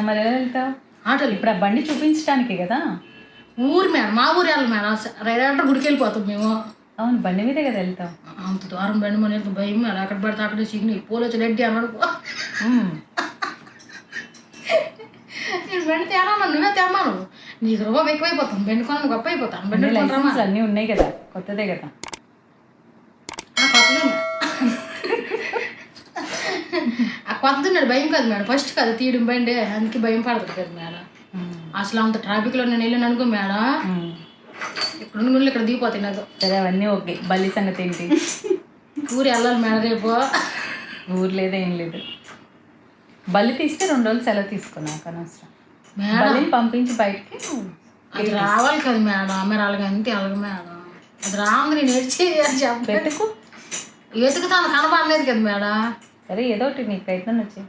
మరి ఎలా వెళ్తావు? ఆటోలు ఇప్పుడు ఆ బండి చూపించడానికి కదా. ఊరు మేడం, మా ఊరు వెళ్ళాలి మేడం. రైడర్ గుడికి వెళ్ళిపోతాం మేము. అవును, బండి మీదే కదా వెళ్తావు. అంత దూరం బండి మన భయం మేడం. అక్కడ పడితే అక్కడే చిగ్ని పూలు వచ్చి రెడ్డి అన్నాడు. నేను బండి తేనా, నువ్వే తెమ్మాను. నీకు రూపం ఎక్కువైపోతాను, బండి కొనం గొప్ప అయిపోతాను. బండి లైసెన్స్ అన్నీ ఉన్నాయి కదా, కొత్తదే కదా. కొత్తదే ఆ కొత్తది ఉన్నాడు భయం కాదు మేడం, ఫస్ట్ కాదు తీయడం బండి, అందుకే భయం పడదు కదా మేడం. అసలు అంత ట్రాఫిక్లో నేను వెళ్ళాను అనుకో మేడం, ఇక్కడ నుండి ఇక్కడ దిగిపోతాయి నాకు. సరే అవన్నీ ఓకే. బల్లి సంగతి ఏంటి? ఊరు వెళ్ళాలి మేడం రేపు. ఊరు లేదా ఏం లేదు. బల్లి తీస్తే 2 రోజులు సెలవు తీసుకున్నావు అనవసరం. బల్లిని పంపించి బయటికి అది రావాలి కదా మేడం. మీరు అలాగే అంతే అలాగే మేడం. అది రాంగ్ నేను ఏడ్చి పెట్టుకు ఎతుకుతాను, కనబడలేదు కదా మేడం. సరే ఏదో ఒకటి నీ ప్రయత్నం వచ్చి